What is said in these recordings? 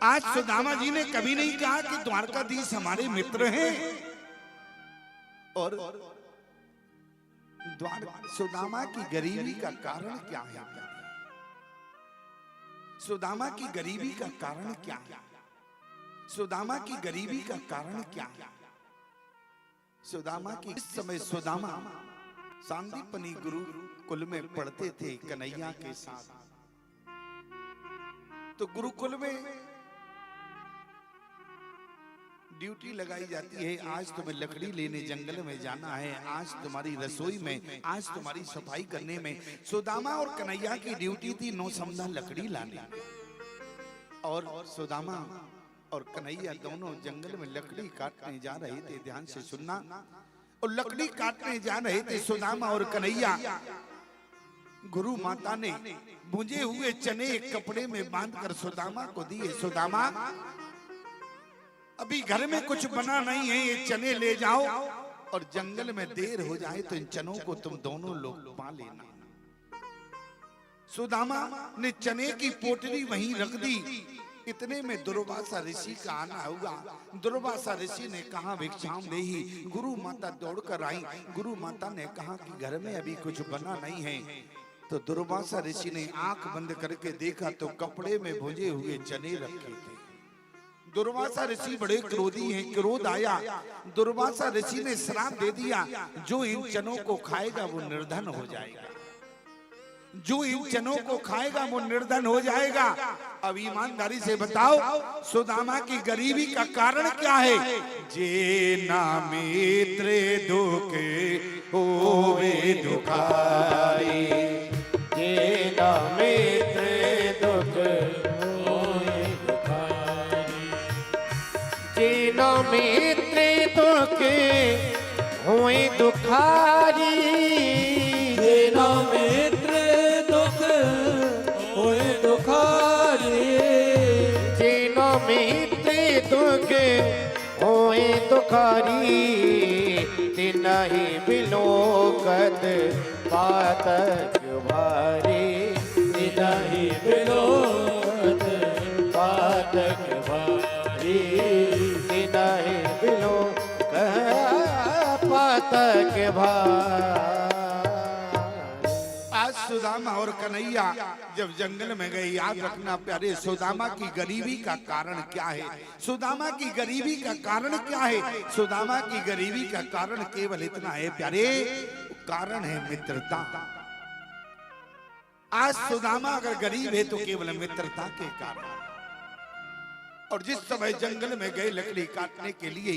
आज सुदामा जी ने कभी नहीं कहा कि द्वारकाधीश हमारे मित्र हैं, और सुदामा की गरीबी का कारण क्या है? सुदामा की गरीबी का कारण क्या है? सुदामा की गरीबी का कारण क्या है? सुदामा की, इस समय सुदामा सांदीपनी गुरुकुल में पढ़ते थे कन्हैया के साथ। तो गुरुकुल में ड्यूटी लगाई जाती है, आज तुम्हें लकड़ी लेने जंगल में जाना है, आज तुम्हारी रसोई में, आज तुम्हारी सफाई करने में। सुदामा और कन्हैया की ड्यूटी थी 9 समदा लकड़ी लाने। और सुदामा और कन्हैया दोनों जंगल में लकड़ी काटने जा रहे थे। ध्यान से सुनना। और लकड़ी काटने जा रहे थे सुदामा और कन्हैया। गुरु माता ने भुंजे हुए चने एक कपड़े में बांधकर सुदामा को दिए। सुदामा, अभी घर में कुछ बना नहीं है, ये चने ले जाओ, और जंगल में देर हो जाए तो इन चनों को तुम दोनों लोग पा लेना। सुदामा ने चने की पोटली वहीं रख दी। इतने में दुर्वासा ऋषि का आना हुआ। दुर्वासा ऋषि ने कहा, भिक्षाम देहि। गुरु माता दौड़कर आई। गुरु माता ने कहा कि घर में अभी कुछ बना नहीं है। तो दुर्वासा ऋषि ने आंख बंद करके देखा तो कपड़े में भुजे हुए चने रखे थे। दुर्वासा ऋषि बड़े क्रोधी हैं, क्रोध आया। दुर्वासा ऋषि ने श्राप दे दिया, जो इन चनों को खाएगा वो निर्धन हो जाएगा, जो इन चनों को खाएगा वो निर्धन हो जाएगा। अब ईमानदारी से बताओ, सुदामा की गरीबी का कारण क्या है? जे ना मित्र दुखे होवे दुखारी, जे ना मित्र दुख होवे दुखारी, जे ना मित्र दुख होवे दुखारी, जे ना मित्र दुख होए दुखारी, जे ना मित्र दुख होए दुखारी, तिनहि बिलोकत पातक भारी, तिनहि बिलोकत पातक भारी, तिनहि बिलोकत पातक भारी। सुदामा और कन्हैया जब जंगल में गए, याद रखना प्यारे, सुदामा की गरीबी का कारण क्या है? सुदामा की गरीबी का कारण क्या है? सुदामा की गरीबी का कारण केवल इतना है प्यारे, कारण है मित्रता। आज सुदामा अगर गरीब है तो केवल मित्रता के कारण। और जिस समय जंगल में गए लकड़ी काटने के लिए,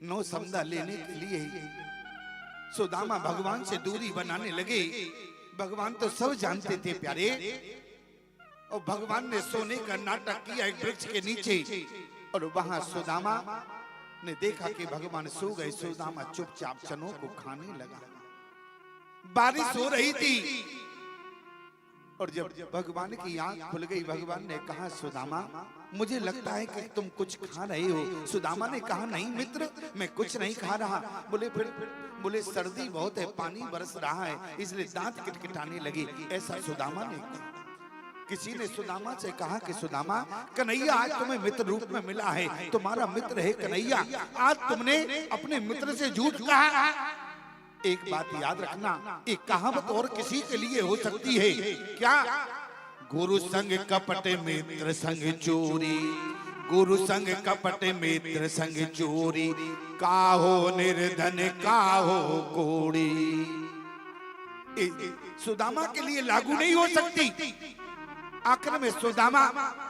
9 समदा लेने के लिए, सुदामा भगवान से दूरी बनाने लगे। भगवान तो सब जानते थे प्यारे, और भगवान ने सोने का नाटक किया एक वृक्ष के नीचे। और वहां सुदामा ने देखा कि भगवान सो गए। सुदामा चुपचाप चनों को खाने लगा। बारिश हो रही थी, और जब भगवान की आंख खुल गई, भगवान ने कहा, सुदामा मुझे लगता है कि तुम कुछ खा रहे हो। सुदामा ने कहा, नहीं मित्र, मैं कुछ नहीं खा रहा। बोले फिर? बोले सर्दी बहुत है, पानी बरस रहा है, इसलिए दांत किटकिटाने लगे। ऐसा सुदामा ने कहा। किसी ने सुदामा से कहा कि सुदामा, कन्हैया आज तुम्हें मित्र रूप में मिला है, तुम्हारा मित्र है कन्हैया, आज तुमने अपने मित्र से झूठ कहा। एक बात याद रखना, एक कहावत और किसी के लिए हो सकती है। क्या? गुरु संग कपट मित्र संग चोरी, गुरु संग कपट मित्र संग चोरी, काहो निर्धन काहो कोड़ी। सुदामा के लिए लागू नहीं हो सकती। आखिर में सुदामा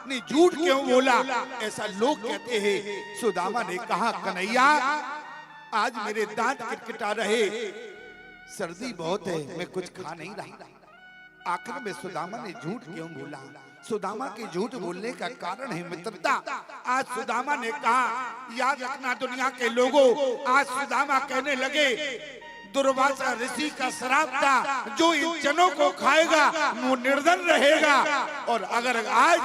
ने झूठ क्यों बोला, ऐसा लोग कहते हैं। सुदामा ने कहा, कन्हैया आज मेरे दांत किटकिटा रहे, सर्दी बहुत है, मैं कुछ खा नहीं रहा। आखिर में सुदामा ने झूठ क्यों बोला? सुदामा के झूठ बोलने का कारण है मित्रता। आज सुदामा ने कहा, याद रखना दुनिया के लोगों, आज सुदामा कहने लगे, दुर्वासा ऋषि का श्राप था, जो इन चनों को खाएगा वो निर्धन रहेगा। और अगर आज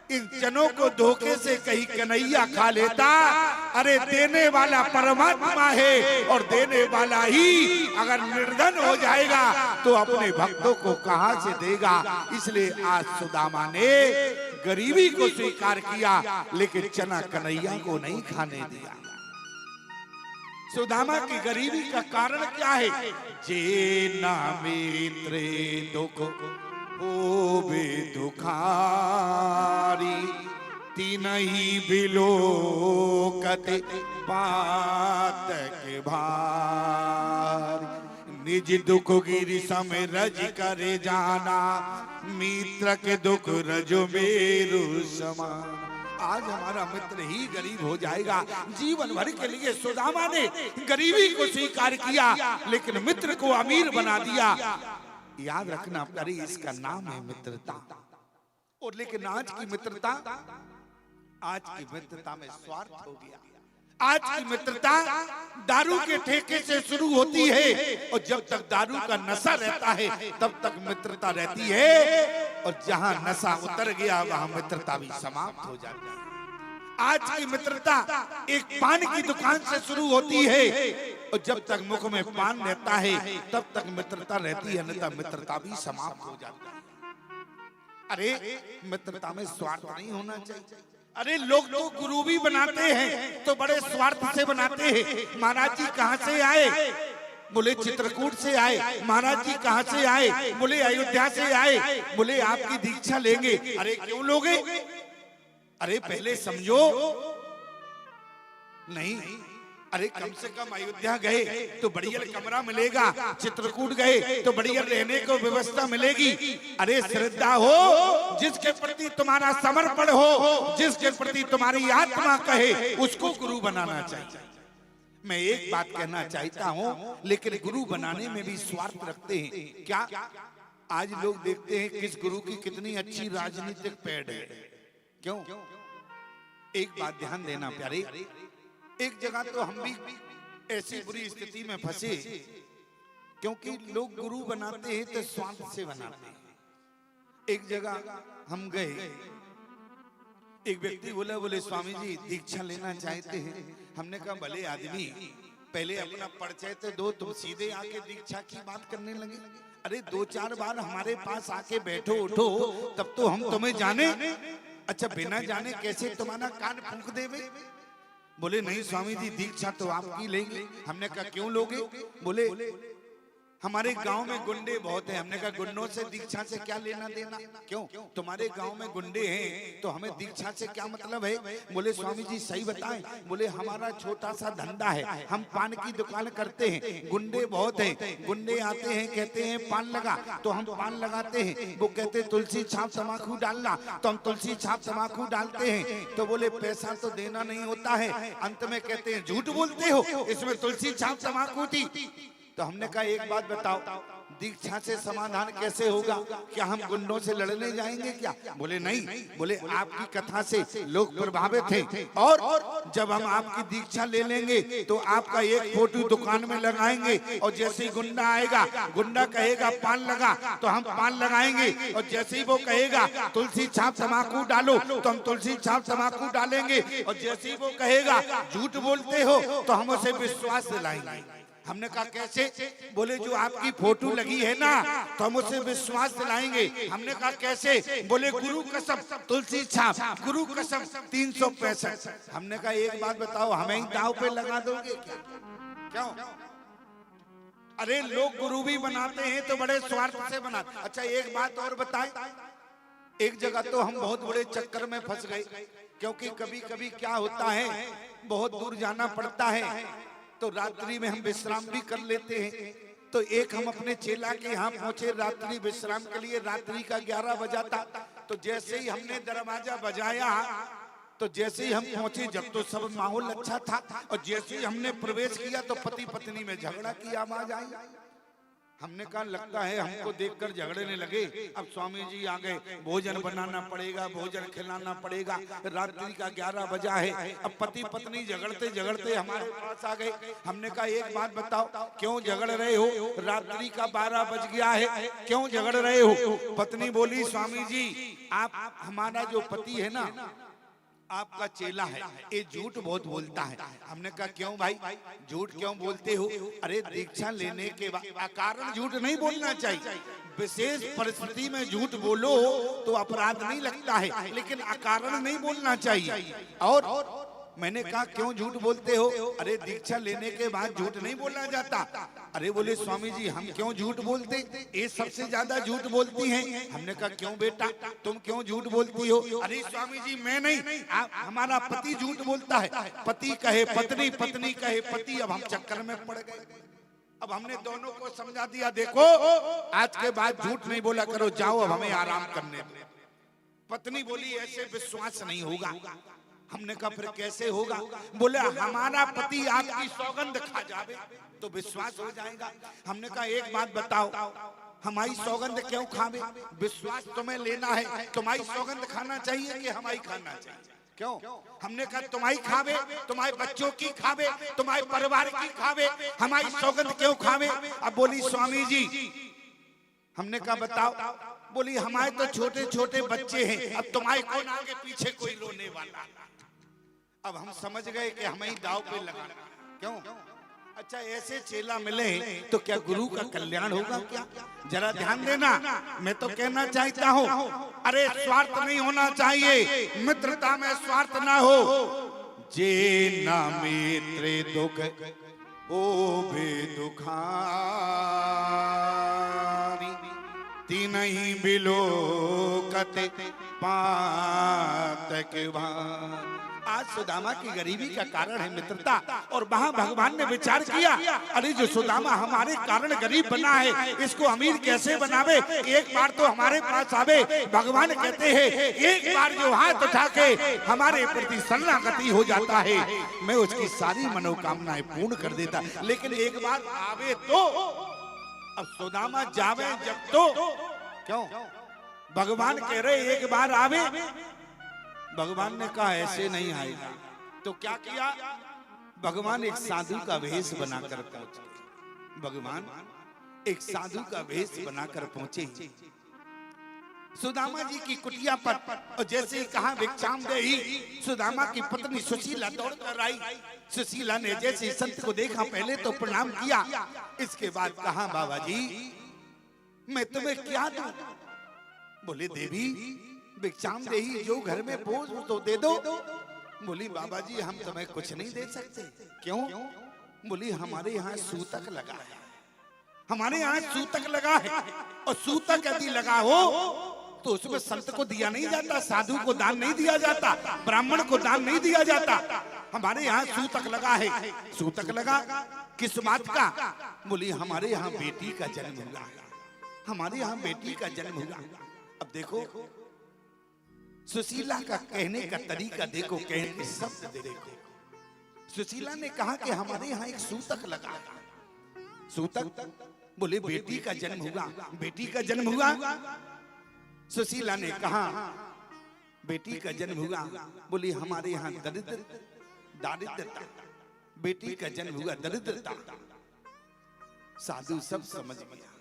इन जनों को धोखे से कहीं कन्हैया खा लेता। अरे देने वाला परमात्मा है और देने वाला ही अगर निर्धन हो जाएगा तो अपने भक्तों को कहां से देगा। इसलिए आज सुदामा ने गरीबी को स्वीकार किया लेकिन चना कन्हैया को नहीं खाने दिया। सुदामा की गरीबी का कारण क्या है? जे ना मित्रे दुख होवे दुखारी तीनही बिलोकत बात के भारी निज दुख गिरि समय रज करे जाना मित्र के दुख रजो मेरु समान। आज हमारा मित्र ही गरीब हो जाएगा। जीवन भर के लिए सुदामा ने गरीबी को स्वीकार किया लेकिन मित्र को अमीर बना दिया। याद रखना प्यारे, इसका नाम है मित्रता। और लेकिन आज की मित्रता में स्वार्थ हो गया। आज की मित्रता दारू के ठेके से शुरू होती है और जब तक दारू का नशा रहता है तब तक मित्रता रहती है और जहां नशा उतर गया वहां मित्रता भी समाप्त हो जाती है। आज की मित्रता एक पान की दुकान से शुरू होती है और जब तक मुख में पान रहता है तब तक मित्रता रहती है, अन्यथा मित्रता भी समाप्त हो जाती है। अरे मित्रता में स्वार्थ नहीं होना चाहिए। अरे लोग तो गुरु भी बनाते हैं तो बड़े स्वार्थ से बनाते हैं। महाराज जी कहाँ से आए? बोले चित्रकूट से आए। महाराज जी कहाँ से आए? बोले अयोध्या से आए। बोले आपकी दीक्षा लेंगे। अरे क्यों लोगे? अरे पहले समझो। नहीं, अरे कम से कम अयोध्या गए तो बढ़िया कमरा मिलेगा, चित्रकूट गए तो बढ़िया रहने को व्यवस्था मिलेगी। अरे श्रद्धा हो, जिसके प्रति तुम्हारा समर्पण हो, जिसके प्रति तुम्हारी आत्मा कहे, उसको गुरु बनाना चाहिए। मैं एक बात कहना चाहता हूँ, लेकिन गुरु बनाने में भी स्वार्थ रखते हैं। क्या आज लोग देखते हैं किस गुरु की कितनी अच्छी राजनीतिक पैठ है? क्यों? एक बात ध्यान देना प्यारे, एक जगह तो हम भी ऐसी बुरी स्थिति में फंसे क्योंकि लोग गुरु बनाते हैं तो स्वार्थ से बनाते हैं। एक जगह हम गए, एक व्यक्ति बोले स्वामी जी दीक्षा लेना चाहते हैं। हमने कहा भले आदमी, पहले अपना परिचय तो दो, तुम सीधे आके दीक्षा की बात करने लगे। अरे 2-4 बार हमारे पास आके बैठो उठो तब तो हम तुम्हें जाने। अच्छा बिना जाने कैसे तुम्हारा कान फूंक देवे? बोले नहीं स्वामी जी दीक्षा तो आपकी लेंगे। हमने कहा क्यों लोगे? बोले हमारे गांव में गुंडे बहुत हैं। हमने कहा गुंडों से दीक्षा से क्या लेना देना? क्यों? तुम्हारे गांव में गुंडे हैं तो हमें दीक्षा से क्या मतलब है? बोले स्वामी जी सही बताएं। बोले हमारा छोटा सा धंधा है, हम पान की दुकान करते हैं, गुंडे बहुत हैं। गुंडे आते हैं कहते हैं पान लगा, तो हम पान लगाते हैं। वो कहते तुलसी छाप तम्बाकू डालना, तो हम तुलसी छाप तम्बाकू डालते हैं। तो बोले पैसा तो देना नहीं होता है। अंत में कहते हैं झूठ बोलते हो, इसमें तुलसी छाप तम्बाकू थी। तो हमने कहा एक बात बताओ, दीक्षा से समाधान कैसे होगा? क्या हम गुंडों से लड़ने जाएंगे क्या? बोले नहीं। बोले आपकी कथा से लोग प्रभावित हैं और जब हम आपकी दीक्षा ले लेंगे तो आपका एक फोटो दुकान में लगाएंगे और जैसे ही गुंडा आएगा, गुंडा कहेगा पान लगा तो हम पान लगाएंगे और जैसे ही वो कहेगा तुलसी छाप तम्बाकू डालो तो हम तुलसी छाप तम्बाकू डालेंगे और जैसे ही वो कहेगा झूठ बोलते हो तो हम उसे विश्वास दिलाएंगे। हमने कहा कैसे? बोले जो आपकी फोटो लगी है ना तो हम उसे विश्वास दिलाएंगे। हमने कहा कैसे? बोले गुरु कसम तुलसी छाप, गुरु कसम 365। हमने कहा एक बात बताओ, हमें ही दाव पे लगा दोगे क्या? क्यों? अरे लोग गुरु भी बनाते हैं तो बड़े स्वार्थ से बनाते। अच्छा एक बात और बताएं, एक जगह तो हम बहुत बड़े चक्कर में फंस गए क्योंकि कभी कभी क्या होता है बहुत दूर जाना पड़ता है तो रात्रि में हम विश्राम भी कर लेते हैं। तो एक हम अपने चेला के यहाँ पहुंचे रात्रि विश्राम के लिए। रात्रि का 11 बजा था। तो जैसे ही हमने दरवाजा बजाया तो जैसे ही हम पहुंचे, जब तो सब माहौल अच्छा था और जैसे ही हमने प्रवेश किया तो पति पत्नी में झगड़ा की आवाज आई। हमने कहा लगता है हमको देखकर झगड़ने लगे, अब स्वामी जी आ गए, भोजन बनाना पड़ेगा, भोजन खिलाना पड़ेगा। रात्रि का 11 बजा है, अब पति पत्नी झगड़ते झगड़ते हमारे पास आ गए। हमने कहा एक बात बताओ, क्यों झगड़ रहे हो? रात्रि का 12 बज गया है, क्यों झगड़ रहे हो? पत्नी बोली स्वामी जी आप हमारा जो पति है ना, आपका चेला है, ये झूठ बहुत बोलता है। हमने कहा क्यों भाई, झूठ क्यों बोलते हो? अरे दीक्षा लेने के बाद अकारण झूठ नहीं बोलना चाहिए, विशेष परिस्थिति में झूठ बोलो तो अपराध नहीं लगता है, लेकिन अकारण नहीं बोलना चाहिए। और मैंने कहा क्यों झूठ बोलते हो? अरे दीक्षा लेने के बाद झूठ नहीं बोला जाता। अरे बोले स्वामी जी हम क्यों झूठ बोलते, ये सबसे ज्यादा झूठ बोलती हैं। हमने कहा क्यों बेटा, तुम क्यों झूठ बोलती हो? अरे स्वामी जी मैं नहीं, हमारा पति झूठ बोलता है। पति कहे पत्नी, पत्नी कहे पति, अब हम चक्कर में पड़ गए। अब हमने दोनों को समझा दिया, देखो आज के बाद झूठ नहीं बोला करो, जाओ अब हमें आराम करने दो। पत्नी बोली ऐसे विश्वास नहीं होगा। हमने कहा फिर कैसे होगा? बोले हमारा पति आपकी सौगंध खा जावे तो विश्वास हो जाएगा। हमने कहा एक बात बताओ, हमारी सौगंध क्यों खावे? विश्वास तुम्हें लेना है, तुम्हारी सौगंध खाना चाहिए कि हमारी खाना चाहिए? क्यों? हमने कहा तुम्हारी खावे, तुम्हारे बच्चों की खावे, तुम्हारे परिवार की खावे, हमारी सौगंध क्यों खावे? अब बोली स्वामी जी, हमने कहा बताओ। बोली हमारे तो छोटे छोटे बच्चे हैं, अब तुम्हारे कौन आगे पीछे कोई रोने वाला। अब हम समझ गए कि हमें ही दाव पे लगाना। क्यों? अच्छा ऐसे चेला मिले तो क्या गुरु का कल्याण होगा क्या? जरा ध्यान देना, मैं तो कहना चाहता हूँ, अरे स्वार्थ नहीं होना चाहिए, मित्रता में स्वार्थ ना हो। जे ना मित्र दुख ओ बे दुखारी, तीनही बिलोकते पातक भान। आज सुदामा की गरीबी का कारण है मित्रता, और वहां भगवान ने विचार किया, अरे जो सुदामा हमारे कारण गरीब बना है, इसको अमीर कैसे बनावे? एक बार तो हमारे पास आवे। भगवान कहते हैं एक बार जो हाथ उठा के हमारे प्रति शरणागति हो जाता है, मैं उसकी सारी मनोकामनाएं पूर्ण कर देता। लेकिन एक बार आवे तो, अब सुदामा जावे जब तो क्यों? भगवान कह रहे एक बार आवे। भगवान ने कहा ऐसे नहीं आएगा। तो क्या किया? भगवान एक साधु का वेश बनाकर पहुंचे। भगवान एक साधु का वेश बनाकर पहुंचे सुदामा जी की कुटिया पर, और जैसे ही कहा भिक्षाम देहि, सुदामा की पत्नी सुशीला दौड़कर आई। सुशीला ने जैसे संत को देखा पहले तो प्रणाम किया, इसके बाद कहा बाबा जी मैं तुम्हें क्या दूं? बोले देवी भिक्षाम देही, जो घर में भोज तो दे दो। बोली बाबा जी हम तुम्हें कुछ नहीं दे सकते। क्यों? बोली हमारे यहाँ सूतक लगा है, हमारे यहाँ सूतक लगा है, और सूतक यदि लगा हो तो उसमें संत को दिया नहीं जाता, साधु को दान नहीं दिया जाता, ब्राह्मण को दान नहीं दिया जाता। हमारे यहाँ सूतक लगा है। सूतक लगा किस बात का? बोली हमारे यहाँ बेटी का जन्म हुआ, हमारे यहाँ बेटी का जन्म हुआ। अब देखो सुशीला का कहने का तरीका देखो, कहने के शब्द देखो। सुशीला ने कहा कि हमारे यहाँ एक सूतक लगा। सूतक? बोले बेटी का जन्म हुआ, बेटी का जन्म हुआ। सुशीला ने कहा बेटी का जन्म हुआ। बोली हमारे यहाँ दारिद्रता, बेटी का जन्म हुआ दरिद्रता। साधु सब समझ गया,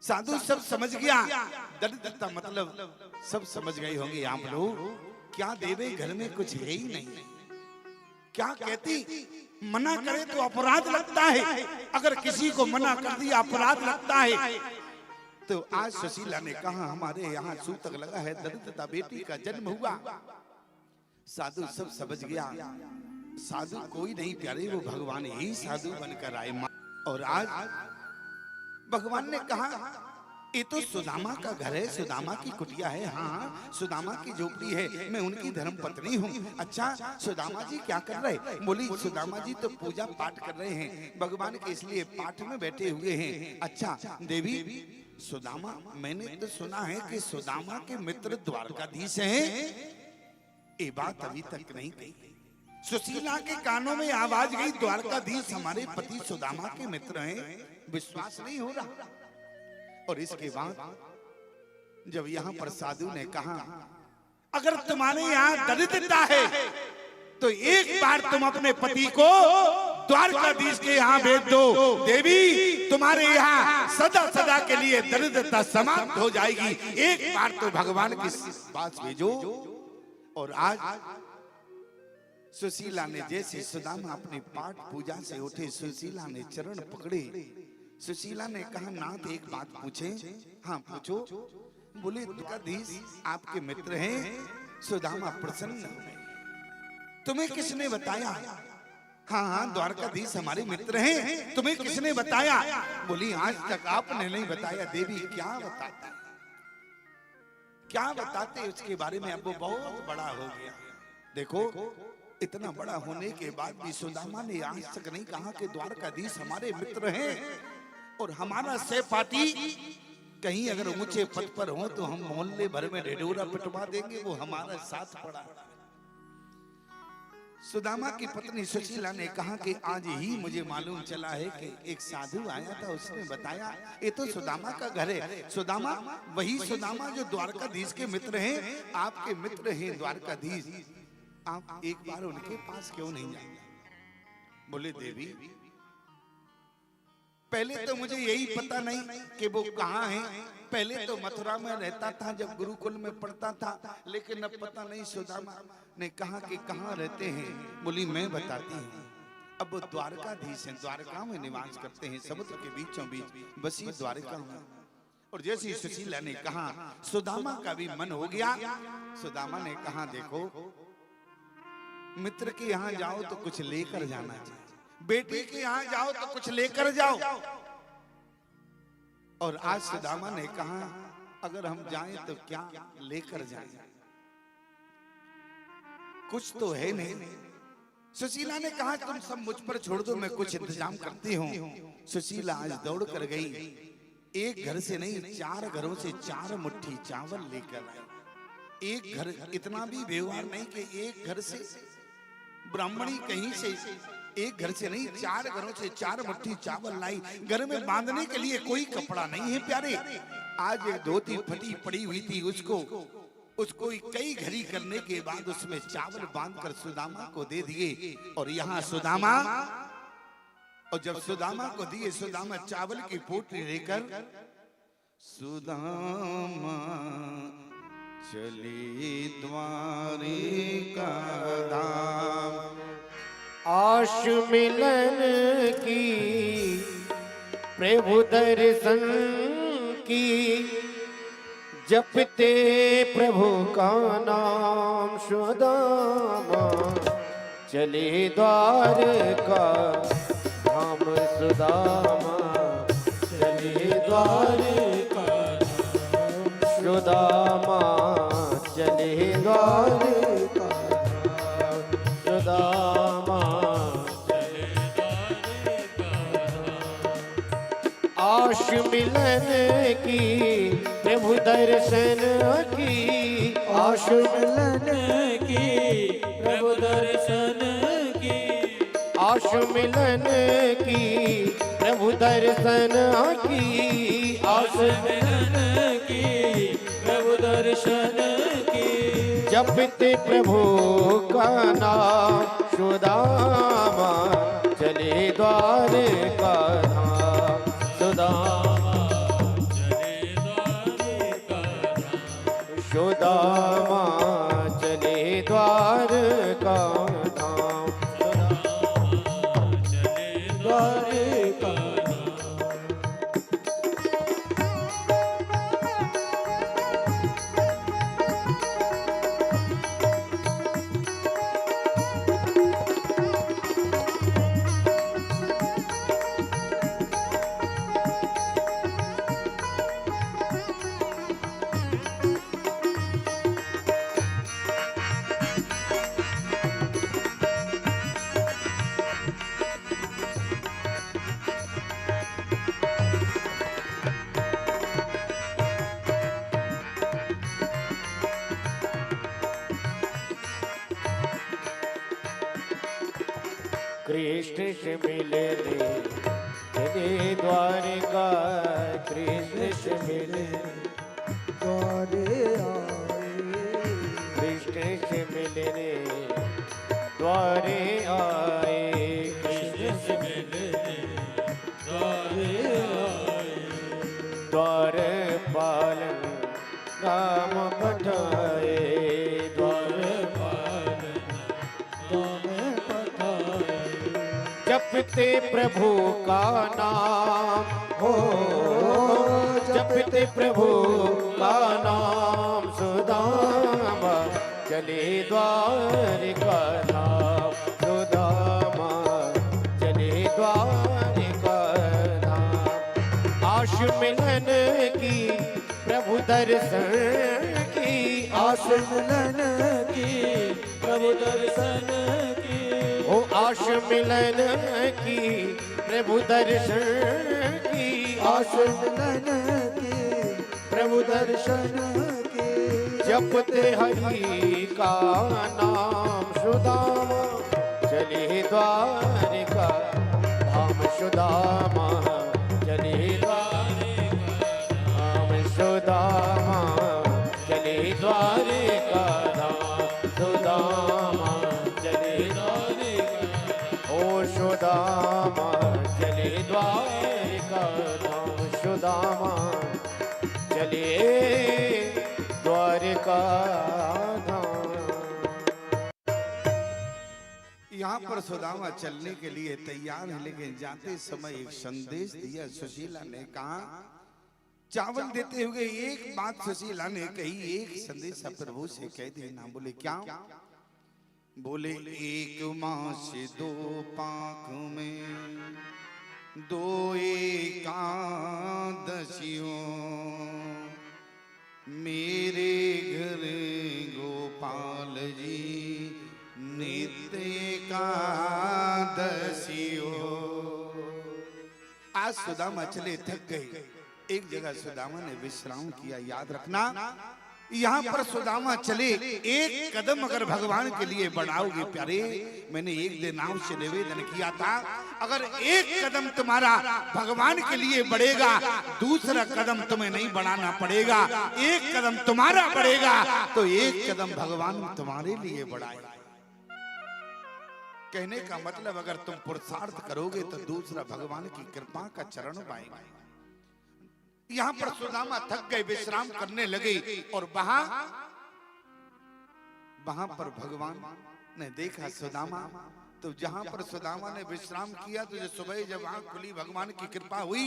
साधु सब समझ गया। दरिद्रता मतलब सब समझ गए होंगे आप लोग। क्या देवे घर में कुछ है ही नहीं। क्या कहती? मना करे तो अपराध लगता है, अगर किसी को मना कर दिया अपराध लगता है। तो आज सुशीला ने कहा हमारे यहाँ सूतक लगा है, दरिद्रता, बेटी का जन्म हुआ। साधु सब समझ गया। साधु कोई नहीं प्यारे, वो भगवान ही साधु बनकर आए। और आज भगवान ने कहा ये तो सुदामा का घर है, सुदामा की कुटिया है। हाँ सुदामा की झोपड़ी है, मैं उनकी धर्म पत्नी हूँ। अच्छा सुदामा जी क्या कर रहे? बोली सुदामा जी तो पूजा पाठ कर रहे हैं भगवान के, इसलिए पाठ में बैठे हुए हैं। अच्छा देवी सुदामा, मैंने तो सुना है कि सुदामा के मित्र द्वारकाधीश हैं, ये बात अभी तक नहीं कही। सुशीला के कानों में आवाज गई, द्वारकाधीश हमारे पति सुदामा के मित्र हैं, विश्वास नहीं हो रहा। और इसके बाद जब यहाँ पर साधु ने कहा, अगर तुम्हारे यहाँ दरिद्रता है तो एक बार तुम अपने पति को द्वारकाधीश के यहाँ भेज दो, देवी तुम्हारे यहाँ सदा सदा के लिए दरिद्रता समाप्त हो जाएगी। एक बार तो भगवान के पास भेजो। और आज सुशीला ने जैसे सुदामा अपनी पाठ पूजा से उठे, सुशीला ने चरण पकड़े। सुशीला ने कहा, नाथ एक बात पूछे? हाँ पूछो। बोले, द्वारकाधीश आपके मित्र हैं। सुदामा प्रसन्न हुए। तुम्हें किसने बताया? हाँ हाँ, द्वारकाधीश हमारे मित्र हैं। तुम्हें किसने बताया? बोली, आज तक आपने नहीं बताया। देवी क्या बताते, क्या बताते उसके बारे में? अब वो बहुत बड़ा हो गया। देखो, इतना बड़ा होने के बाद भी सुदामा ने आज तक नहीं कहा कि द्वारकाधीश हमारे मित्र हैं और हमारा सहपाठी कहीं अगर ऊंचे पद पर हो तो हम मोहल्ले भर में ढिढोरा पिटवा देंगे, वो हमारा साथ पड़ा। सुदामा की पत्नी सुशीला ने कहा कि आज ही मुझे मालूम चला है कि एक साधु आया था, उसने बताया ये तो सुदामा का घर है। सुदामा, वही सुदामा जो द्वारकाधीश के मित्र हैं, आपके मित्र हैं द्वारकाधीश। आप एक बार उनके पास क्यों नहीं जाए? बोले, देवी पहले तो मुझे यही पता नहीं कि वो कहाँ है। पहले तो मथुरा में रहता था जब गुरुकुल में पढ़ता था, लेकिन अब पता नहीं। सुदामा ने कहा कि कहाँ रहते हैं? बोली, मैं बताती हूँ। अब वो द्वारकाधीश हैं, द्वारका में निवास करते हैं, समुद्र के बीचों बीच बसी द्वारका में। और जैसे सुशीला ने कहा, सुदामा का भी मन हो गया। सुदामा ने कहा, देखो मित्र के यहाँ जाओ तो कुछ लेकर जाना चाहिए, बेटी के यहाँ जाओ तो कुछ लेकर जाओ। और आज सुदामा ने कहा, अगर हम जाएं तो क्या लेकर जाएं? कुछ तो है नहीं। सुशीला ने कहा, तुम सब मुझ पर छोड़ दो, मैं कुछ इंतजाम करती हूँ। सुशीला आज दौड़ कर गई। एक घर से नहीं, 4 घरों से 4 मुट्ठी चावल लेकर आई। एक घर, इतना भी व्यवहार नहीं कि एक घर से ब्राह्मणी कहीं से, एक घर से नहीं 4 घरों से 4 मुट्ठी चावल लाई। घर में बांधने के लिए कोई कपड़ा नहीं है प्यारे। आज एक धोती फटी पड़ी हुई थी, उसको कई घड़ी करने के बाद उसमें चावल बांधकर सुदामा को दे दिए। और यहाँ सुदामा, और जब सुदामा को दिए, सुदामा चावल की पोटली लेकर, सुदामा चली द्वारिका धाम, आश मिलन की प्रभु दर्शन की, जपते प्रभु का नाम सुदामा, चले द्वारका धाम सुदामा, चले द्वारका धाम सुदामा, चले द्वारका धाम सुदामा, चले द्वारका धाम। आश मिलन की प्रभु दर्शन की, आश मिलन की प्रभु दर्शन की, आश मिलन की प्रभु दर्शन की, आश मिलन की प्रभु दर्शन की, जपते प्रभु का नाम सुदामा, चले द्वारका धाम सुदामा, चले द्वारका धाम, सुदामा, चले द्वारका धाम, चले द्वारका धाम। कृष्ण से मिलने चले द्वारिका, कृष्ण से मिलने द्वारे आए, कृष्ण से मिलने द्वारे आए, कृष्ण से मिलने द्वारे आए, द्वार पालन नाम पठाए, द्वार तुम्हें पठाए, जपते प्रभु का नाम हो, जपते प्रभु का नाम, सुदामा चले द्वारिका धाम, सुदामा चले द्वारिका धाम। आश मिलन की प्रभु दर्शन की, आस मिलन की प्रभु दर्शन की, ओ आश मिलन की प्रभु दर्शन की, आस मिलन की प्रभु दर्शन की, जपते हरि का नाम, सुदामा चले द्वारिका धाम, सुदामा चले धाम, सुदामा चले द्वारिका धाम, सुदामा चले ओ सुदामा चले द्वारिका धाम, सुदामा चले द्वारिका धाम। यहाँ पर सुदामा चलने के लिए तैयार है, लेकिन जाते समय एक संदेश दिया। सुशीला ने कहा, चावल देते हुए एक बात सुशीला ने कही, एक संदेश प्रभु से कह देना। बोले क्या? बोले एक मास दो पाख में दो एकादशियों, मेरे घर गोपाल जी नित्य एकादशियों। आज सुदामा चले, थक गए। एक जगह सुदामा ने विश्राम किया। याद रखना, यहाँ पर सुदामा चले, एक कदम अगर भगवान के लिए बढ़ाओगे प्यारे, मैंने एक दिन आपसे निवेदन किया था, अगर एक कदम तुम्हारा भगवान के लिए बढ़ेगा, दूसरा कदम तुम्हें नहीं बढ़ाना पड़ेगा। एक कदम तुम्हारा बढ़ेगा तो एक कदम भगवान तुम्हारे लिए बढ़ाएगा। कहने का मतलब, अगर तुम पुरुषार्थ करोगे तो दूसरा भगवान की कृपा का चरण पाएगा। यहाँ पर सुदामा थक गए, विश्राम करने लगे, और वहां पर भगवान ने देखा सुदामा। तो जहां पर सुदामा ने विश्राम किया, तो सुबह जब आंख खुली, भगवान की कृपा हुई,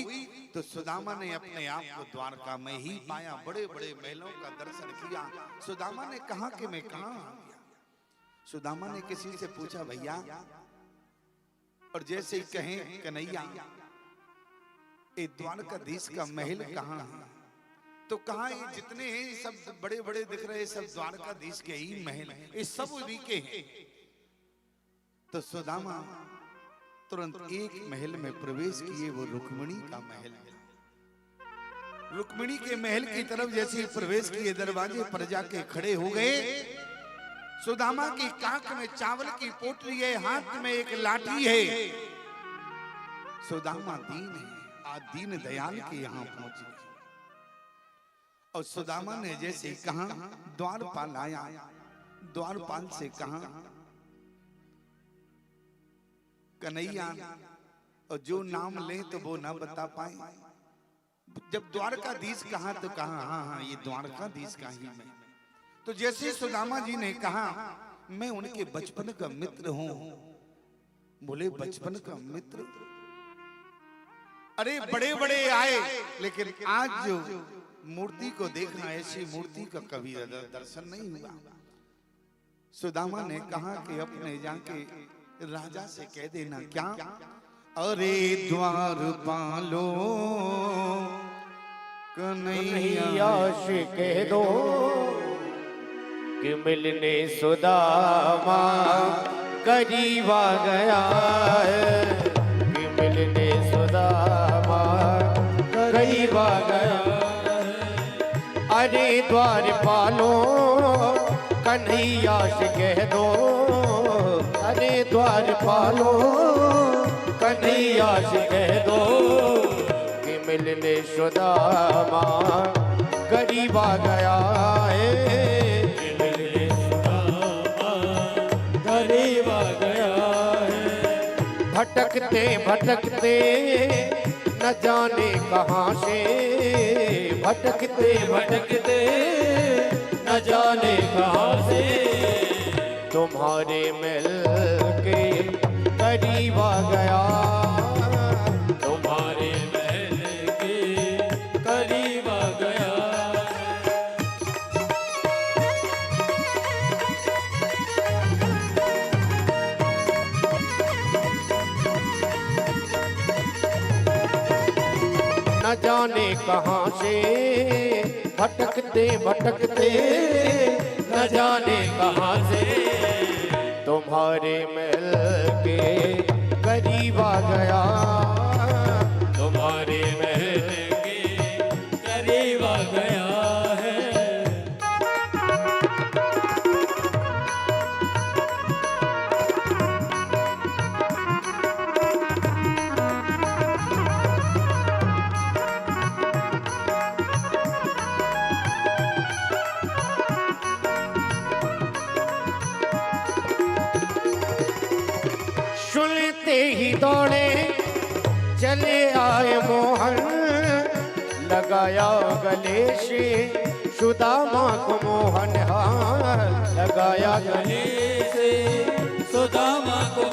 तो सुदामा ने अपने आप को द्वारका में ही पाया। बड़े बड़े महलों का दर्शन किया। सुदामा ने कहा कि मैं कहाँ आ गया। सुदामा ने किसी से पूछा, भैया, और जैसे ही कहें कन्हैया, ये द्वारकाधीश का महल कहाँ है? तो कहा, ये जितने हैं सब बड़े बड़े दिख रहे, सब द्वारकाधीश के ही महल हैं, ये सब उन्हीं के हैं। तो सुदामा तुरंत एक महल में प्रवेश किए, वो रुक्मिणी का महल है। रुक्मिणी के महल की तरफ जैसे ही प्रवेश किए, दरवाजे पर जाके खड़े हो गए। सुदामा की कांख में चावल की पोटली है, हाथ में एक लाठी है। सुदामा दीन है, आज दीन दयाल के यहाँ पहुंचे। और सुदामा ने जैसे कहा, द्वारपाल आया। द्वारपाल से कहा, कन्हैया, और जो नाम ले तो वो ना बता पाए। जब द्वारकाधीश कहा तो कहा, हाँ हाँ, ये द्वारकाधीश का ही मैं। तो जैसे सुदामा जी ने कहा, मैं उनके बचपन का मित्र हूं। बोले, बचपन का मित्र? अरे बड़े बड़े आए, लेकिन आज जो मूर्ति को देखना, ऐसी मूर्ति का कभी दर्शन नहीं हुआ। सुदामा ने कहा कि अपने जाके राजा से कह देना। क्या? अरे द्वारपालो कन्हैया से कह दो कि मिलने सुदामा करीब आ गया है, कि मिलने सुदामा करीब आ गया। अरे द्वारपालो कन्हैया से कह दो, अरे द्वारपालो कन्हैया से कह दो कि मिलने सुदामा गरीब आ गया है। मिलने सुदामा गरीब आ गया है। भटकते भटकते न जाने कहाँ से, भटकते भटकते न जाने कहाँ से तुम्हारे मिल के करीब आ गया, तुम्हारे महल के करीब आ गया। न जाने कहाँ से भटकते भटकते न जाने कहाँ से तुम्हारे मिल के करीब आ गया, तुम्हारे महल के करीब आ गया है। सुनते ही दौड़े चले आए मोहन, लगाया गले से सुदामा को मोहन, हाँ लगाया गले गले से सुदामा को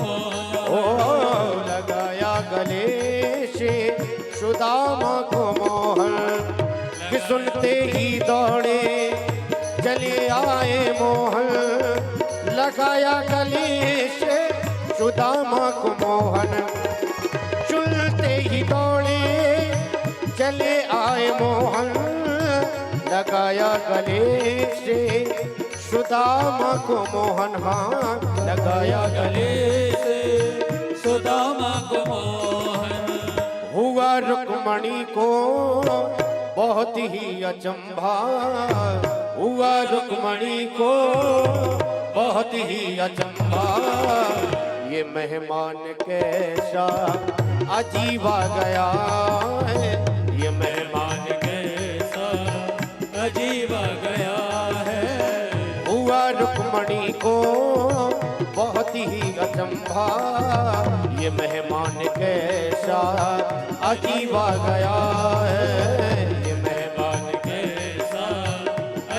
ओ लगाया गले से सुदामा को मोहन। कि सुनते ही दौड़े चले आए मोहन, लगाया गले से सुदामा को मोहन। सुनते ही दौड़े चले आए मोहन, लगाया गले से सुदामा को मोहन, हाँ लगाया गले गले से सुदामा को मोहन। हुआ रुक्मणी को बहुत ही अचंभा, हुआ रुक्मणी को बहुत ही अचंभा। ये मेहमान कैसा अजीब आ गया है, ये मेहमान कैसा अजीब आ गया है। हुआ रुक्मणी को बहुत ही अचंभा। ये मेहमान कैसा अजीब आ गया है, ये मेहमान कैसा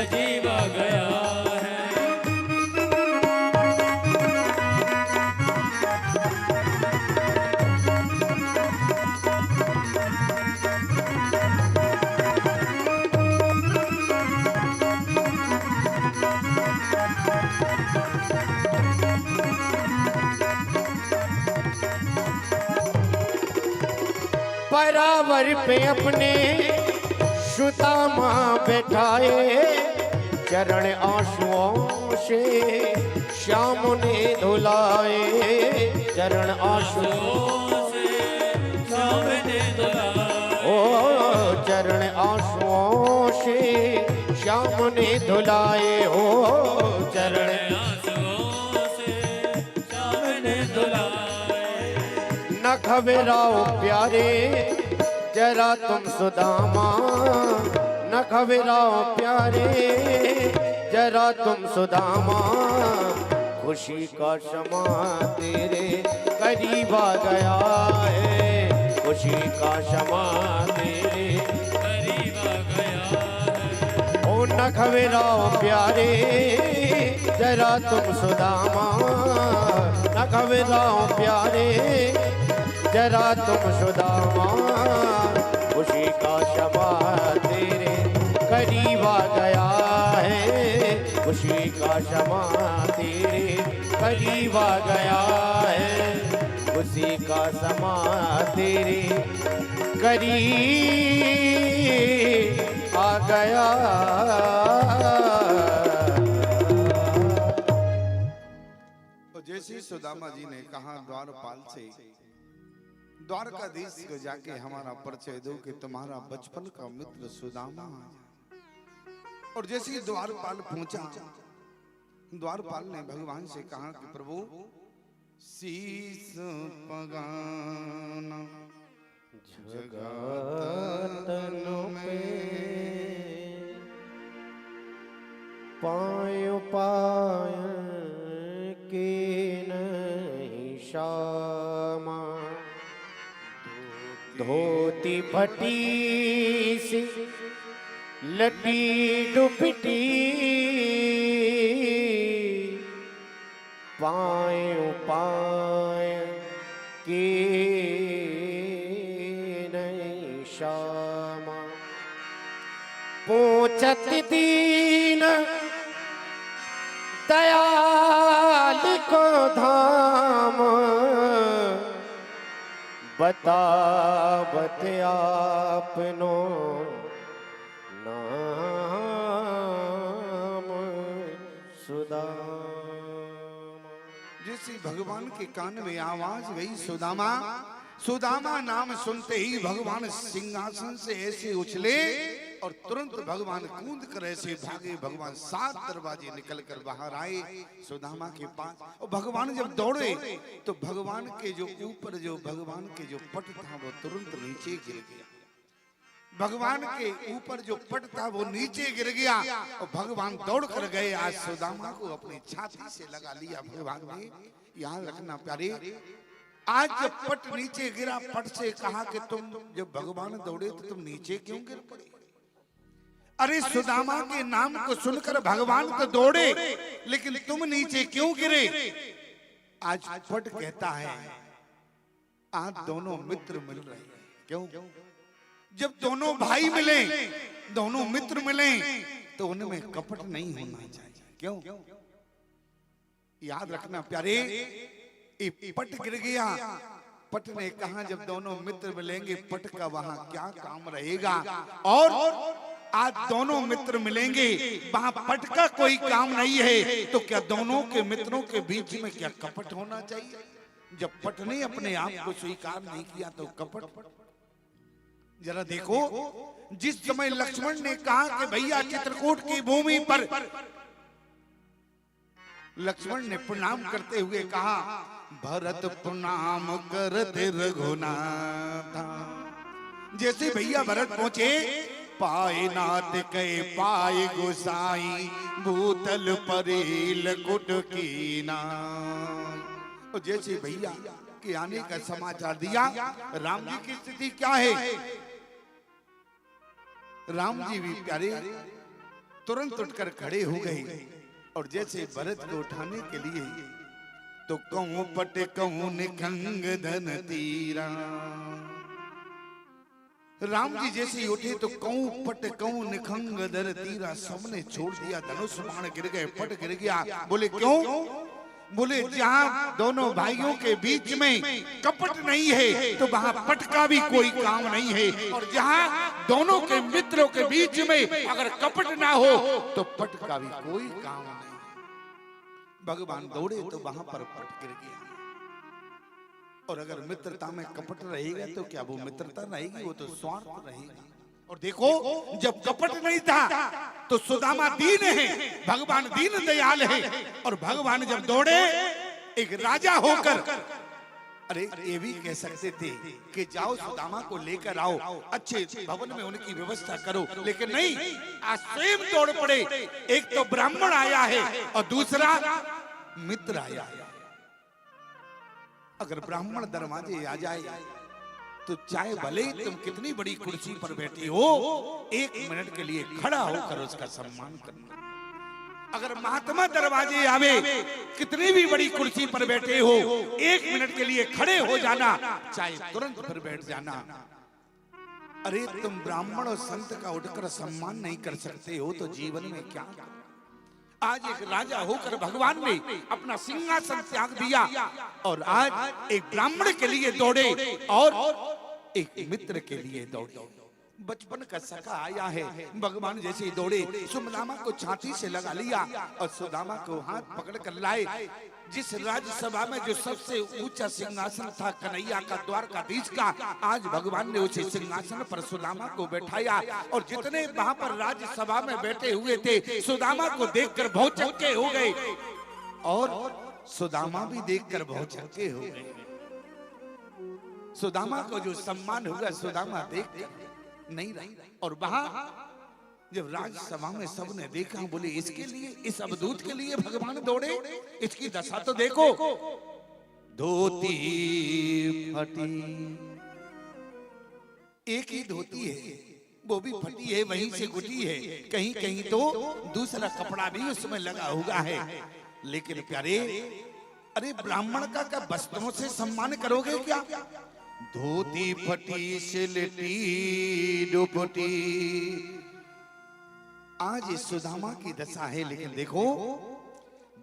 अजीब आ गया है। बराबर पे अपने सुदामा बैठाए, चरण आंसुओं से श्याम ने धुलाए, चरण आंसुओं सामने दुलाए, ओ चरण आंसुओं से श्याम ने धुलाए, हो चरण आंसुओं से सामने दुलाए। न घबराओ प्यारे जरा तुम सुदामा, न घबराओ प्यारे जरा तुम सुदामा। खुशी का क्षमा तेरे करीब आ गया है, खुशी का क्षमा तेरे करीब आ गया है। ओ न घबराओ प्यारे जरा तुम सुदामा, न घबराओ प्यारे जरा तुम सुदामा। खुशी का क्षमा तेरे करीब आ गया है, खुशी का क्षमा तेरे करीब आ गया है, खुशी का क्षमा तेरे करीब आ गया। तो जैसे सुदामा जी ने कहा द्वारपाल से, द्वारकाधीश को जाके हमारा परिचय दो कि तुम्हारा बचपन का मित्र सुदामा। और जैसे ही द्वारपाल पहुंचा, द्वारपाल ने भगवान से कहा कि प्रभु शीस पगाना जगतन में पायो पाय के नहीं श्यामा धोती फटी सी लटी दुपटी पायो पाय के नहीं श्यामा पूछत दीन दयाल को धाम बतावत आपनो नाम सुदामा। जैसे भगवान के कान में आवाज गई सुदामा, सुदामा नाम सुनते ही भगवान सिंहासन से ऐसे उछले और तुरंत भगवान कूद कर ऐसे भागे। भगवान 7 दरवाजे निकल कर बाहर आए सुदामा के पास। और भगवान जब दौड़े तो भगवान के जो ऊपर जो भगवान के जो पट था वो तुरंत नीचे गिर गया। भगवान के ऊपर जो पट था वो नीचे गिर गया और भगवान दौड़ कर गए। आज सुदामा को अपनी छाती से लगा लिया भगवान ने। याद रखना प्यारे, आज जब पट नीचे गिरा, पट से कहा कि तुम जब भगवान दौड़े तो तुम नीचे क्यों गिर पड़े? अरे सुदामा के नाम को सुनकर भगवान तो दौड़े, लेकिन तुम नीचे क्यों गिरे? आज पट कहता है आज दोनों मित्र मिल रहे हैं। क्यों? जब दोनों भाई मिले, दोनों मित्र मिले तो उनमें कपट नहीं होना चाहिए। क्यों? याद रखना प्यारे, पट गिर गया। पट ने कहा जब दोनों मित्र मिलेंगे पट का वहां क्या काम रहेगा? और आज दोनों मित्र मिलेंगे, वहां पट का कोई काम नहीं है, तो क्या दोनों के मित्रों के बीच में क्या कपट होना चाहिए? जब पट ने अपने आप को स्वीकार नहीं किया तो कपट। जरा देखो, जिस समय लक्ष्मण ने कहा कि भैया चित्रकूट की भूमि पर, लक्ष्मण ने प्रणाम करते हुए कहा भरत प्रणाम करते रघुनाथ। जैसे भैया भरत पहुंचे, पाए नाथ के पाए गोसाई भूतल परेल कुट कीना। और जैसे भैया के आने का समाचार दिया, राम जी की स्थिति क्या है? राम जी भी प्यारे तुरंत उठकर खड़े हो गए और जैसे भरत को उठाने के लिए तो कहूं पट कहूं निखंग धन तीरा। राम जी जैसे ही उठे तो कहूं पट कहूं निखंग धन तीरा, सबने छोड़ दिया। धनुष बाण गिर गए, पट गिर गया। बोले क्यों? बोले जहां दोनों भाइयों के बीच में कपट नहीं है तो वहां पट का भी कोई काम नहीं है, और जहां दोनों के मित्रों के बीच में अगर कपट ना हो तो पट का भी कोई काम नहीं। भगवान दौड़े तो वहां पर पट गिर गया। और अगर मित्रता में कपट रहेगा तो क्या वो मित्रता रहेगी? वो तो स्वार्थ रहेगा। और देखो, जब कपट नहीं था तो सुदामा दीन है, भगवान दीन दयाल है। और भगवान जब दौड़े एक राजा होकर, अरे ये भी कह सकते थे कि जाओ सुदामा को लेकर आओ, अच्छे भवन में उनकी व्यवस्था करो, लेकिन नहीं, आज स्वयं दौड़ पड़े। एक तो ब्राह्मण आया है और दूसरा मित्र आया है। अगर ब्राह्मण दरवाजे आ जाए तो चाहे भले ही तुम कितनी बड़ी कुर्सी पर बैठे हो, 1 मिनट के लिए खड़ा होकर उसका सम्मान करना। अगर महात्मा दरवाजे आवे, कितनी भी बड़ी कुर्सी पर बैठे हो, 1 मिनट के लिए खड़े हो जाना, चाहे तुरंत फिर बैठ जाना। अरे तुम ब्राह्मण और संत का उठकर सम्मान नहीं कर सकते हो तो जीवन में क्या? आज एक राजा होकर भगवान ने अपना सिंहासन त्याग दिया और आज एक ब्राह्मण के लिए दौड़े और एक मित्र के लिए दौड़े। बचपन का सखा आया है, भगवान जैसे ही दौड़े सुदामा को छाती से लगा लिया और सुदामा को हाथ पकड़ कर लाए। जिस राज्यसभा में जो सबसे ऊंचा सिंहासन था कन्हैया का, द्वारकाधीश का, आज भगवान ने उसी सिंहासन पर सुदामा को बैठाया। और जितने वहां पर राज्यसभा में बैठे हुए थे सुदामा को देखकर बहुत चक्के हो गए और सुदामा भी देखकर बहुत चक्के हो गए। सुदामा को जो सम्मान होगा सुदामा देखकर नहीं रहा। और वहां जब राजसभा में सबने देखा, बोले इसके लिए, इस अवधूत के लिए भगवान दौड़े, इसकी दशा तो देखो। धोती फटी, एक ही धोती है, वो भी फटी है, वहीं से गुटी है, कहीं कहीं तो दूसरा कपड़ा भी उसमें लगा हुआ है। लेकिन प्यारे, अरे ब्राह्मण का क्या वस्त्रों से सम्मान करोगे क्या? धोती फटी सिलटी दुपटी। आज इस सुदामा की दशा है, लेकिन देखो,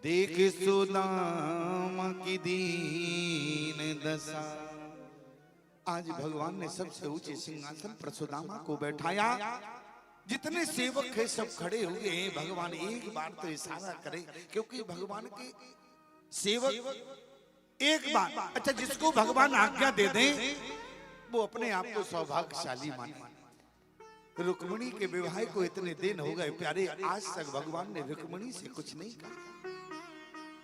देख सुदामा की दीन दशा। आज भगवान ने सबसे ऊंचे सिंहासन पर सुदामा को बैठाया। जितने सेवक है सब खड़े हुए हैं। भगवान एक बार तो इशारा करे, क्योंकि भगवान के सेवक एक बार, अच्छा जिसको भगवान आज्ञा दे दें वो अपने आप को सौभाग्यशाली माने। रुक्मिणी के विवाह को इतने दिन हो गए प्यारे, आज तक भगवान ने रुक्मिणी से कुछ नहीं कहा।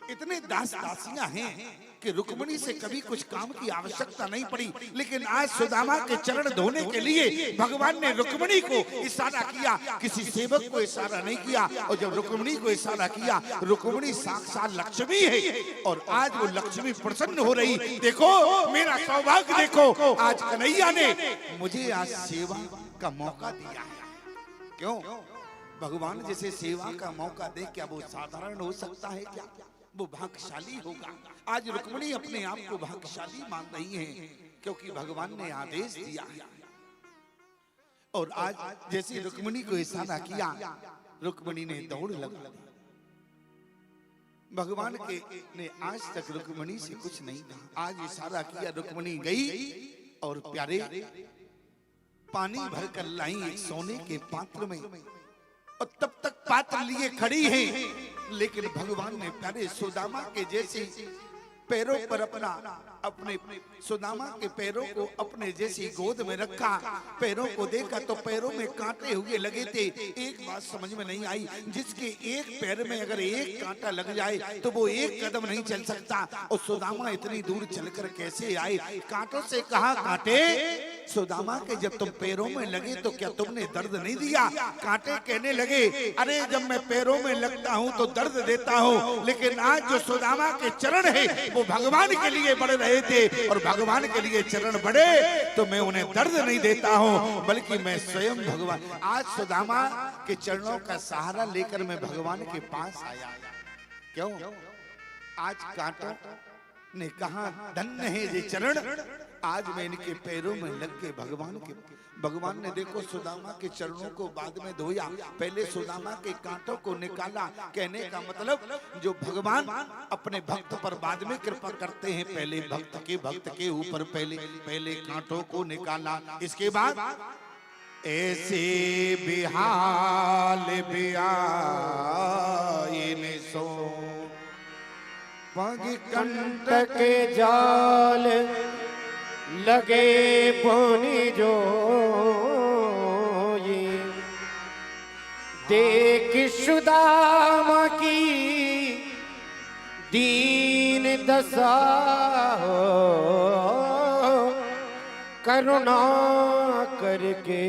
इतने दास दासियां हैं कि रुक्मिणी से कभी कुछ काम की आवश्यकता नहीं पड़ी, लेकिन आज सुदामा के चरण धोने के लिए भगवान ने रुक्मिणी को इशारा किया, किसी सेवक को इशारा नहीं किया। और जब रुक्मिणी को इशारा किया, रुक्मिणी साक्षात लक्ष्मी है, और आज वो लक्ष्मी प्रसन्न हो रही। देखो मेरा सौभाग्य, देखो आज कन्हैया ने मुझे आज सेवा का मौका दिया है। क्यों? भगवान जैसे सेवा का मौका दे, क्या वो साधारण हो सकता है क्या? वो भाग्यशाली होगा। आज रुक्मिणी अपने आप को भाग्यशाली मान रही है, क्योंकि भगवान ने आदेश दिया है। और आज जैसे रुक्मिणी को इशारा किया, रुक्मिणी ने दौड़ लगा दी। भगवान के ने आज तक रुक्मिणी से कुछ नहीं कहा, आज इशारा किया, रुक्मिणी गई और प्यारे पानी भरकर लाई एक सोने के पात्र में, और तब तक पात्र लिए खड़ी है। लेकिन भगवान ने प्यारे सुदामा के जैसे पैरों पर अपने सुदामा के पैरों को अपने जैसी गोद में रखा। पैरों को देखा तो पैरों में कांटे हुए लगे थे। एक बात समझ में नहीं आई, जिसके एक पैर में अगर एक कांटा लग जाए तो वो एक कदम नहीं चल सकता। और सुदामा इतनी दूर चलकर कैसे आए? कांटों से कहा, कांटे सुदामा के जब तुम पैरों में लगे तो क्या तुमने दर्द नहीं दिया? कांटे कहने लगे, अरे जब मैं पैरों में लगता हूँ तो दर्द देता हूँ, लेकिन आज जो सुदामा के चरण है वो भगवान के लिए बढ़ रहे थे, और भगवान के लिए चरण बढ़े तो मैं उन्हें दर्द नहीं देता हूँ, बल्कि मैं स्वयं भगवान। आज सुदामा के चरणों का सहारा लेकर मैं भगवान के पास आया। क्यों? आज कांटों ने कहा, धन्य है ये चरण, आज मैं इनके पैरों में लग के भगवान ने देखो सुदामा के चरणों को बाद में धोया, पहले सुदामा के कांटों को निकाला। कहने का मतलब जो भगवान अपने भक्त पर बाद में कृपा करते हैं, पहले भक्त के ऊपर पहले कांटों को निकाला। इसके बाद ऐसे बिहाल बियाइन सो पग कंटक जाल लगे बोनी जो ये देख सुदामा की दीन दशा हो, करुणा करके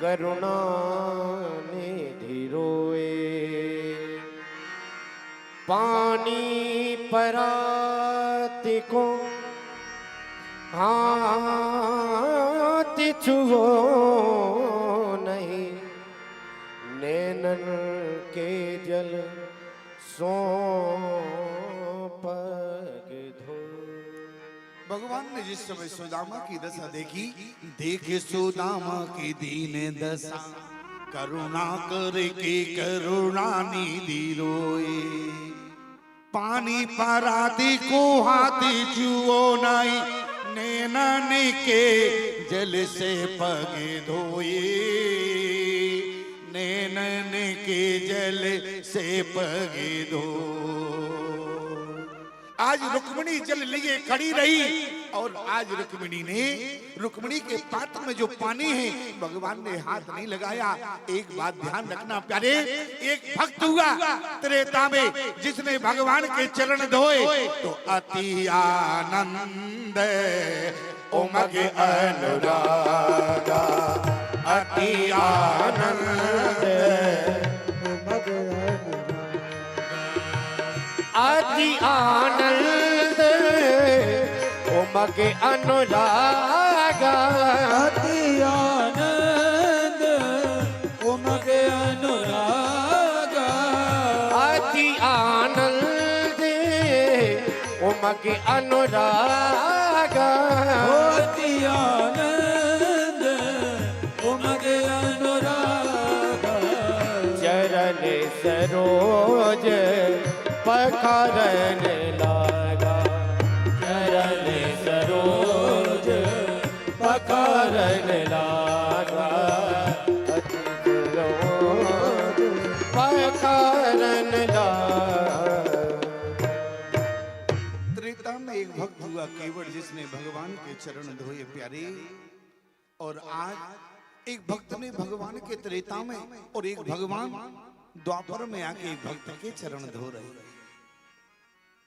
करुणा निधि रोए। पानी पराती को हाथ छुओ नहीं, नैनन के जल सो पग धो। भगवान ने जिस समय सुदामा की दशा देखी, देखे सुदामा की दीन दशा, करुणा करके करुणा निधि रोए। पानी पराती को हाथी छुओ नहीं, नैनन के जल से पग धोए, नैनन के जल से पग धो। आज रुक्मिणी जल लिए खड़ी रही और आज रुक्मिणी के पात्र में जो पानी है भगवान ने हाथ नहीं लगाया। एक बात ध्यान रखना प्यारे, एक भक्त हुआ त्रेता में जिसने भगवान के चरण धोए तो अति आनंद उमग अनुरागा, अति आनंद अति आनंद उमग अनुरागा, अति आनंद उमग अनुरागा, अति आनंद उमग अनुरागा, अति आनंद उमग अनुरागा, चरण सरोज पखारन लागा, चरण सरोज पखारन लागा, अति सरोज पखारन लागा। त्रेता में एक भक्त हुआ केवट जिसने भगवान के चरण धोए प्यारे, और आज एक भक्त ने भगवान के त्रेता में और एक भगवान द्वापर में आके एक भक्त के चरण धो रहे हैं।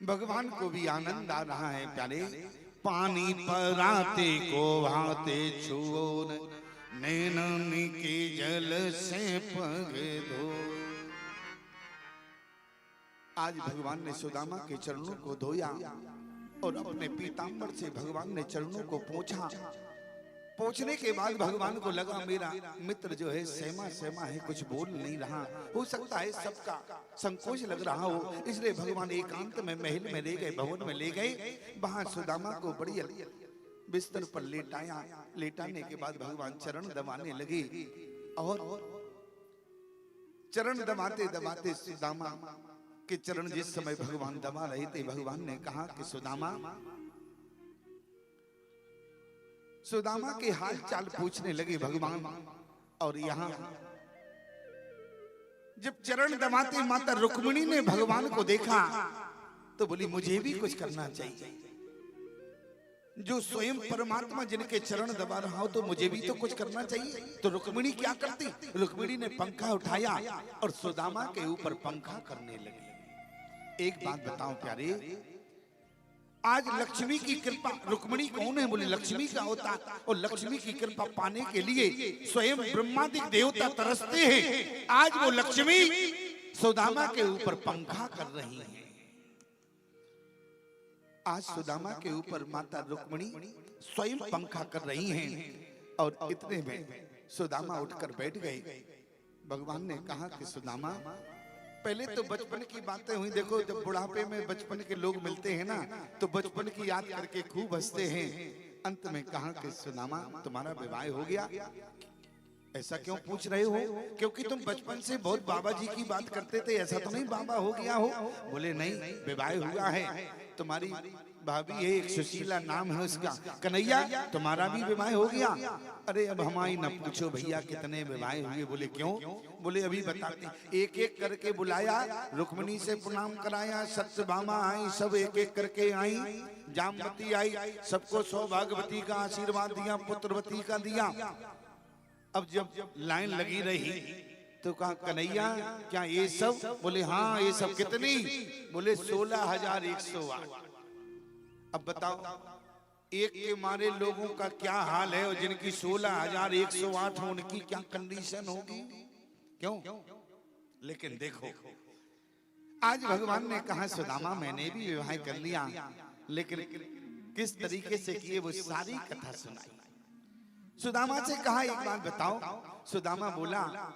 भगवान को भी आनंद आ रहा है प्यारे। पानी पराते को भाते छुओ नैनन के जल से पग धो। आज भगवान ने सुदामा के चरणों को धोया और अपने पीतांबर से भगवान ने चरणों को पोंछा। पोंछने के बाद भगवान को लगा मेरा मित्र जो है सहमा है, कुछ बोल नहीं रहा, हो सकता है सबका संकोच लग रहा हो, इसलिए भगवान एकांत में महल में ले गए, भवन में ले गए। वहां सुदामा को बड़ी बिस्तर पर लेटाया। लेटाने के बाद भगवान चरण दबाने लगे और चरण दबाते दबाते सुदामा के चरण जिस समय भगवान दबा रहे थे, भगवान ने कहा कि सुदामा के हाल चाल पूछने लगे भगवान। और यहाँ जब चरण दबाते माता रुक्मिणी ने भगवान को देखा तो बोली मुझे भी कुछ करना चाहिए। जो स्वयं परमात्मा जिनके चरण दबा रहा हो तो मुझे भी तो कुछ करना चाहिए। तो रुक्मिणी क्या करती? रुक्मिणी ने पंखा उठाया और सुदामा के ऊपर पंखा करने लगी। एक बात बताओ प्यारे, आज लक्ष्मी की कृपा, रुक्मिणी कौन है? बोले लक्ष्मी का होता, और लक्ष्मी की कृपा पाने के लिए स्वयं ब्रह्मादि देवता तरसते हैं। आज वो लक्ष्मी सुदामा के ऊपर पंखा कर रही है। आज सुदामा के ऊपर माता रुक्मिणी स्वयं पंखा कर रही हैं। और इतने में सुदामा उठकर बैठ गए। भगवान ने कहा कि सुदामा, पहले तो बचपन की बातें हुई। देखो जब बुढ़ापे में बचपन के लोग मिलते हैं ना तो बचपन की याद करके खूब हंसते हैं। अंत में कहा कि सुदामा तुम्हारा विवाह हो गया? ऐसा क्यों पूछ रहे हो? क्योंकि तुम बचपन से बहुत बाबा जी की बात करते थे, ऐसा तो नहीं बाबा हो गया हो? बोले नहीं, विवाह हुआ है। तुम्हारी भाभी है, एक सुशीला नाम है उसका, कन्हैया तुम्हारा भी विवाह हो गया? अरे अब हमारी न पूछो भैया कितने विवाह हुए। बोले क्यों? बोले अभी बताते। एक एक करके बुलाया, रुक्मिणी से प्रणाम कराया, सत्यभामा आई, सब एक एक करके आई, जामवती आई, सबको सौभाग्यवती का आशीर्वाद दिया, पुत्रवती का दिया। अब जब लाइन लगी रही तो कहा कन्हैया क्या ये सब? बोले हाँ ये सब। कितनी? बोले 16,108। अब बताओ एक के मारे लोगों का क्या हाल है, और जिनकी 16,108 हो उनकी क्या कंडीशन होगी? क्यों? लेकिन देखो आज भगवान ने कहा सुदामा मैंने भी विवाह कर लिया, लेकिन किस तरीके से किए वो सारी कथा सुनाई। सुदामा से कहा एक बात बताओ। सुदामा बोला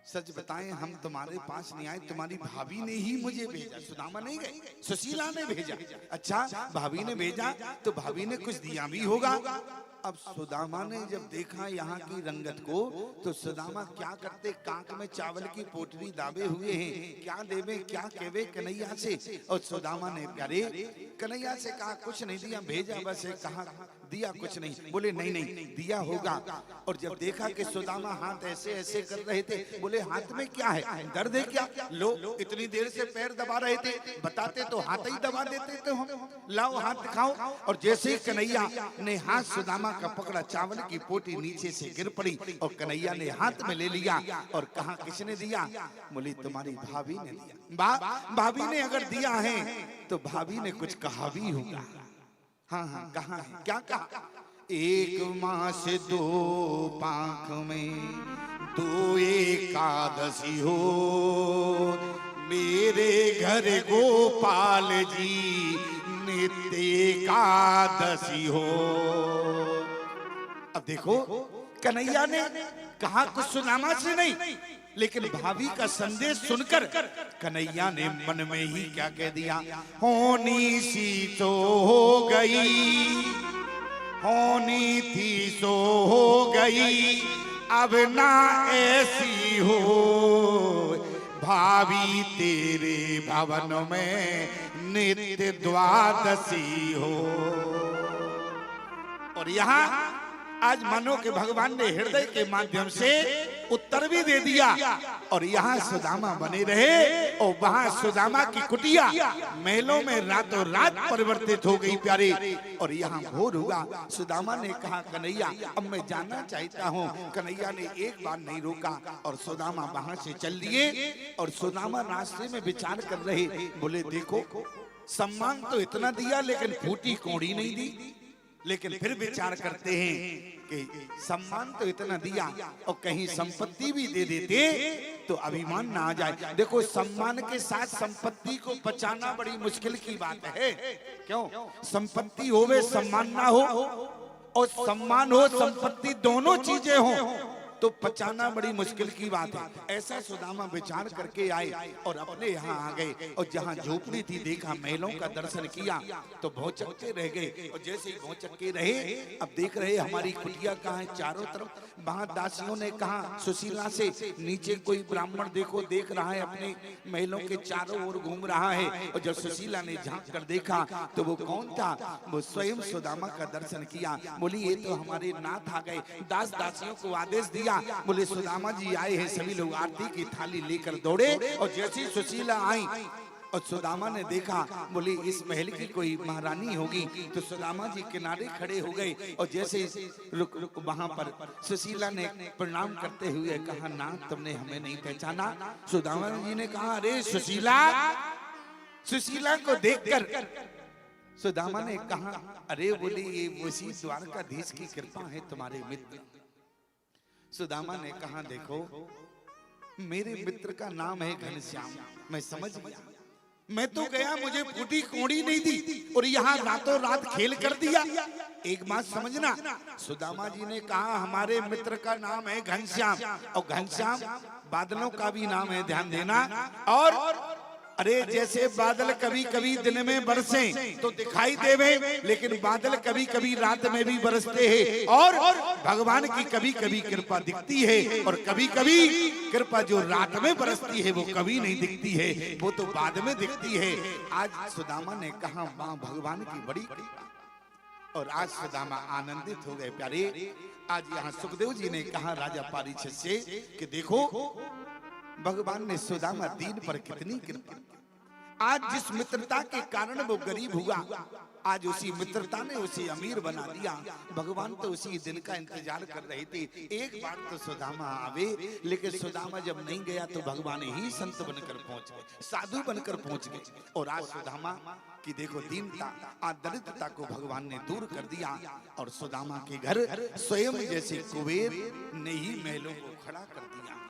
सच बताएं हम तुम्हारे पास नहीं आए, तुम्हारी भाभी ने ही मुझे भेजा। सुदामा नहीं गए, सुशीला ने भेजा। अच्छा भाभी ने भेजा तो भाभी ने कुछ दिया भी होगा। अब सुदामा ने जब देखा यहाँ की रंगत को तो सुदामा क्या करते, कांक में चावल की पोटली दाबे हुए हैं, क्या देवे क्या कहवे कन्हैया से। और सुदामा ने प्यारे कन्हैया से कहा कुछ नहीं दिया, भेजा बस कहा दिया कुछ नहीं। बोले नहीं नहीं दिया होगा। और जब देखा कि सुदामा हाथ ऐसे ऐसे कर रहे थे, बोले हाथ में क्या है, दर्द है क्या? लो इतनी देर से पैर दबा रहे थे, बताते तो हाथ ही दबा देते तो हम, लाओ हाथ दिखाओ। और जैसे ही कन्हैया ने हाथ सुदामा का पकड़ा, चावल की पोटी नीचे से गिर पड़ी और कन्हैया ने हाथ में ले लिया और कहा किसने दिया? बोली तुम्हारी भाभी ने दिया। भाभी ने अगर दिया है तो भाभी ने कुछ कहा भी होगा। हाँ हाँ कहा है, क्या कहा? एक मास दो पाख में दो एकादशी हो, मेरे घर गोपाल जी नित्य एकादशी हो। अब देखो कन्हैया ने कहा कुछ सुदामा से नहीं, लेकिन भाभी का संदेश सुनकर कन्हैया ने मन में ही क्या कह दिया? होनी सी तो हो गई, होनी थी सो हो गई, अब ना ऐसी हो, भाभी तेरे भवन में नित्य द्वादशी हो। और यहाँ आज मानो कि भगवान ने हृदय के माध्यम से उत्तर भी दे दिया। और यहाँ सुदामा बने रहे और वहां सुदामा की कुटिया महलों में रातों रात परिवर्तित हो गई प्यारे। और यहाँ भोर हुआ, सुदामा ने कहा कन्हैया अब मैं जाना चाहता हूँ। कन्हैया ने एक बार नहीं रोका और सुदामा वहां से चल दिए। और सुदामा रास्ते में विचार कर रहे, बोले देखो सम्मान तो इतना दिया लेकिन फूटी कौड़ी नहीं दी। लेकिन फिर विचार करते हैं कि सम्मान तो इतना दिया और कहीं संपत्ति भी दे देते तो अभिमान ना आ जाए। देखो सम्मान के साथ संपत्ति को बचाना बड़ी मुश्किल की बात है। क्यों? संपत्ति होवे सम्मान ना हो, और सम्मान हो संपत्ति दोनों चीजें हो तो बचाना बड़ी मुश्किल की बात है। ऐसा सुदामा विचार करके आए और अपने यहाँ आ गए। और जहाँ झोपड़ी थी देखा, महलों का दर्शन किया तो भौचक्के रह गए। और जैसे ही भौचक्के रहे, अब देख रहे हमारी कुटिया कहाँ है चारों तरफ। वहां दासियों ने कहा सुशीला से, नीचे कोई ब्राह्मण देखो देख रहा है, अपने महलों के चारों ओर घूम रहा है। और जब सुशीला ने झांक कर देखा तो वो कौन था? वो स्वयं सुदामा का दर्शन किया। बोली ये तो हमारे नाथ आ गए। दास दासियों को आदेश दिया, बोले सुदामा जी आए हैं। सभी लोग आरती की थाली लेकर दौड़े। और जैसी सुशीला आई और सुदामा ने देखा, बोली इस महल की कोई महारानी होगी। तो सुदामा जी किनारे खड़े हो गए। और जैसे रुक वहां पर सुशीला ने प्रणाम करते हुए कहा नाथ तुमने हमें नहीं पहचाना? सुदामा जी ने कहा अरे सुशीला। सुशीला को देखकर सुदामा ने कहा अरे बोली ये उसी द्वारकाधीश की कृपा है तुम्हारे मित्र। सुदामा ने कहा देखो मेरे मित्र का नाम है घनश्याम। मैं समझ गया, मैं तो गया मुझे फूटी कोड़ी नहीं दी और यहाँ रातों रात खेल कर दिया। एक बात समझना, सुदामा जी ने कहा हमारे मित्र का नाम है घनश्याम, और घनश्याम बादलों का भी नाम है, ध्यान देना। और अरे जैसे बादल कभी कभी दिन में बरसे तो दिखाई देवे, लेकिन बादल कभी कभी रात में भी बरसते हैं। और भगवान की कभी कभी कृपा दिखती है और कभी कभी कृपा जो रात में बरसती है वो कभी नहीं दिखती है, वो तो बाद में दिखती है। आज सुदामा ने कहा मां भगवान की बड़ी कृपा। और आज सुदामा आनंदित हो गए प्यारे। आज यहाँ सुखदेव जी ने कहा राजा परीक्षित से कि देखो भगवान ने सुदामा दीन पर कितनी कृपा। आज जिस मित्रता के कारण वो गरीब हुआ, आज उसी मित्रता ने उसे अमीर बना दिया। भगवान तो उसी दिन का इंतजार कर रहे थे, एक बार तो सुदामा आवे। लेकिन सुदामा जब नहीं गया तो भगवान ही संत बनकर पहुंच गए, साधु बनकर पहुंच गए। और आज सुदामा की देखो दीनता, आज दरिद्रता को भगवान ने दूर कर दिया। और सुदामा के घर स्वयं जैसे कुबेर ने ही महलों को खड़ा कर दिया।